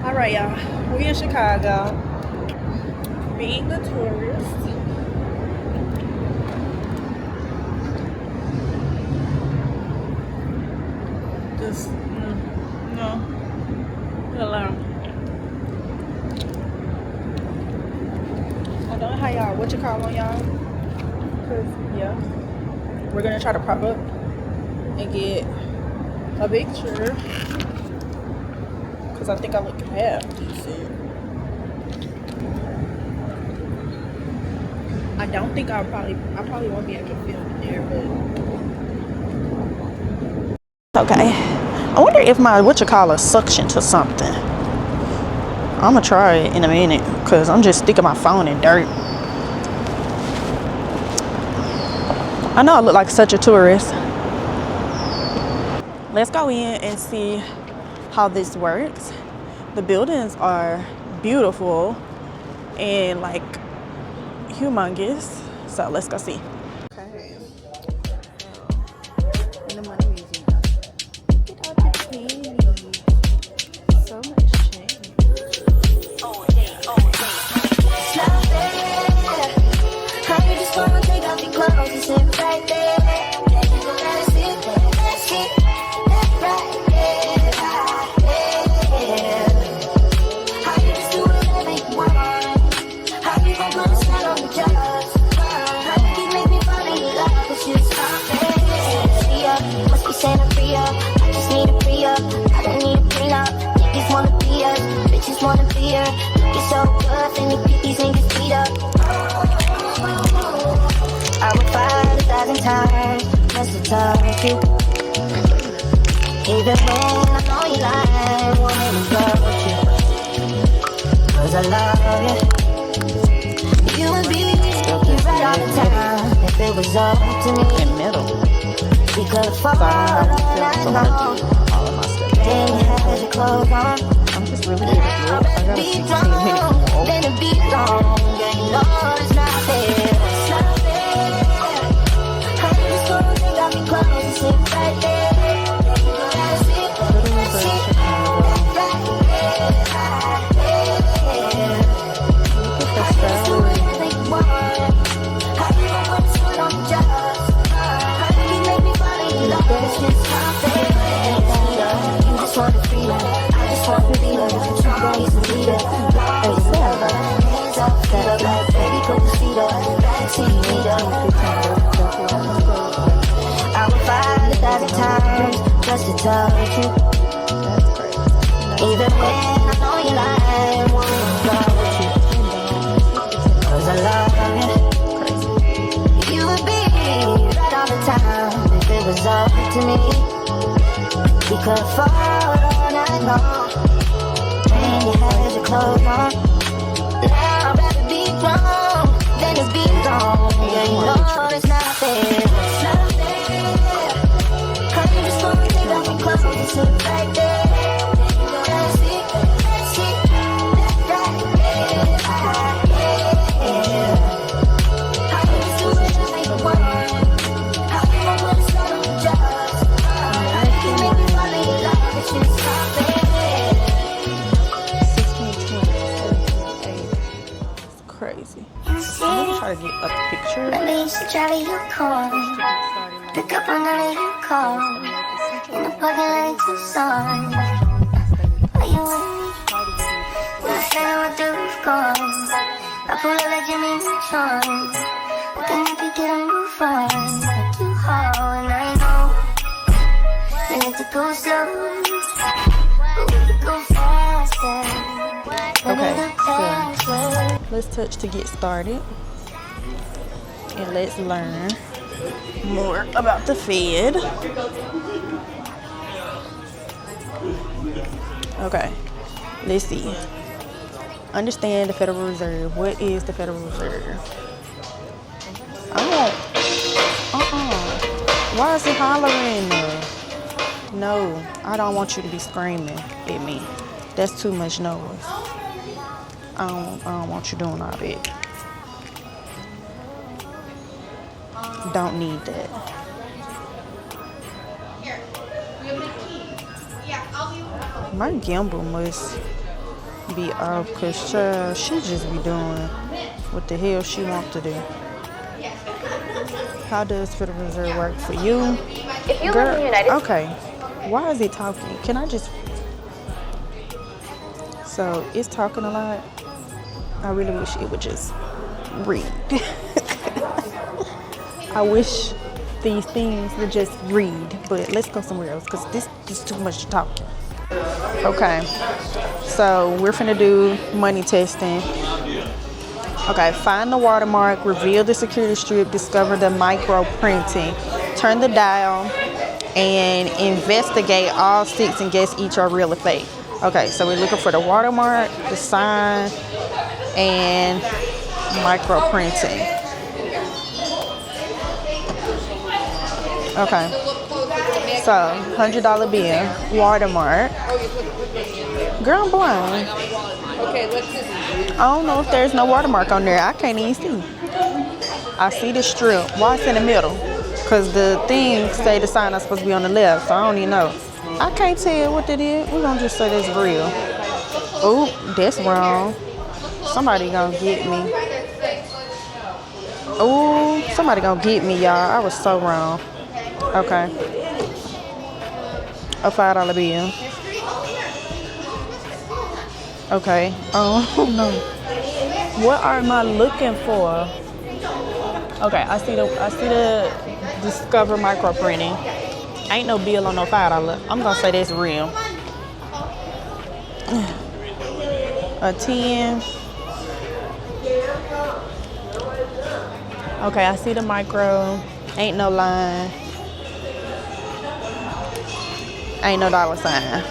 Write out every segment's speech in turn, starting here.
All right, y'all. We in Chicago, being a tourist. Just no, alone. I don't know how y'all. What you call on y'all? Cause yeah, we're gonna try to prop up and get a picture. Cause I think I look half decent. I don't think I probably won't be able to film in there, but okay. I wonder if my suction to something. I'm gonna try it in a minute because I'm just sticking my phone in dirt. I know I look like such a tourist. Let's go in and see how this works. The buildings are beautiful and like humongous. So let's go see. Okay. In the money museum. Look at all the candy. So much change. How you just wanna take off your clothes and sit right there? Times just to talk to you. Even when I know you lie, I wanna approach you. Cause I love you. You would be right all the time. If it was up to me, In the middle. we could fall all night long. All of my stuff. Then you had your clothes on. I'm just really good at looks. I gotta 16 minutes more. Then it be long. Yeah, you know it's not fair. It's not fair. How you just gonna take off your clothes and sit right there? I would fight 1,000 times just to touch you. That's crazy. Even when I know you lie, I wanna approach you. Cause I love you. You would be right all the time if it was up to me. We could fall all night long. When you had your clothes on. Now I'd rather be wrong than to be wrong. Yeah, you know it's not fair. It's not fair. How you just gonna take off your clothes and sit right there? Crazy. I'm gonna try to get a picture. Let me just drive your car. Pick up another you call. In the parking lot to sun. Are you with me? Not saying what the roof goes. I pull up like Jimmy Neutron. Looking like you get a move on. Like you haul and I know. We need to go slow. But we could go faster. Okay, so let's touch to get started. And let's learn more about the Fed. Okay, let's see. Understand the Federal Reserve. What is the Federal Reserve? I don't. Why is it hollering? No, I don't want you to be screaming at me. That's too much noise. I don't want you doing all that. Don't need that. My gimbal must be off because she just be doing what the hell she wants to do. How does Federal Reserve work for you? If you live in the United States. Okay. Why is it talking? Can I just... So, it's talking a lot. I really wish it would just read. I wish these things would just read. But let's go somewhere else because this is too much talking. Okay. So, we're finna do money testing. Okay, find the watermark, reveal the security strip, discover the micro printing, turn the dial, and investigate all 6 and guess each are real or fake. Okay, so we're looking for the watermark, the sign, and micro printing. Okay, so $100 bill, watermark. Girl, I'm blind. Okay, let's just... I don't know if there's no watermark on there. I can't even see. I see the strip. Why it's in the middle? Because the thing say the sign is supposed to be on the left, so I don't even know. I can't tell what that is. We're going to just say that's real. Oh, that's wrong. Somebody going to get me. Oh, somebody going to get me, y'all. I was so wrong. Okay. A $5 bill. Okay. Oh no. What am I looking for? Okay, I see the Discover micro printing. Ain't no bill on no $5. I'm gonna say that's real. A 10. Okay, I see the micro. Ain't no line. Ain't no dollar sign.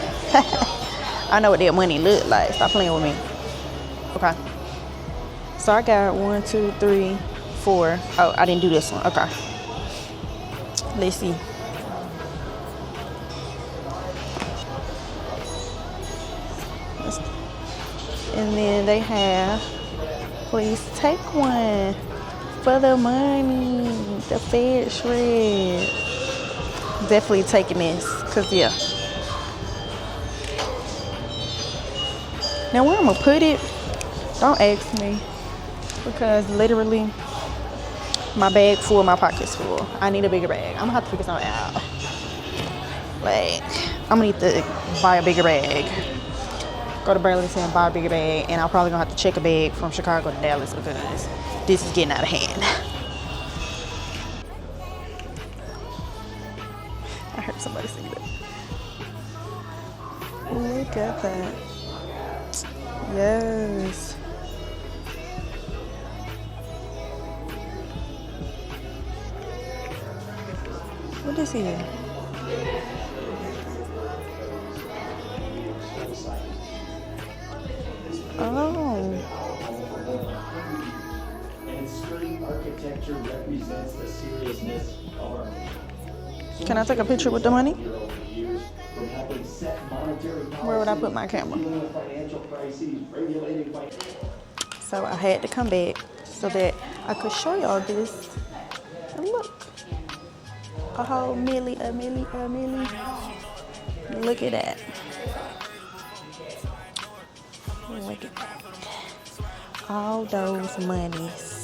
I know what that money look like. Stop playing with me. Okay. So I got 1, 2, 3, 4. Oh, I didn't do this one. Okay. Let's see. And then they have, please take one for the money. The Fed shred. Definitely taking this. Cause yeah. Now where I'm gonna put it, don't ask me, because literally my bag full, my pocket's full. I need a bigger bag. I'm gonna have to figure something out. Like, I'm gonna need to buy a bigger bag. Go to Burlington and buy a bigger bag, and I'm probably gonna have to check a bag from Chicago to Dallas because this is getting out of hand. I heard somebody say that. Look at that. Yes. What is he? Oh. And sturdy architecture represents the seriousness of our nation. Can I take a picture with the money? Where would I put my camera? So I had to come back so that I could show y'all this. And look. A whole milli. Look at that. Look at that. All those monies.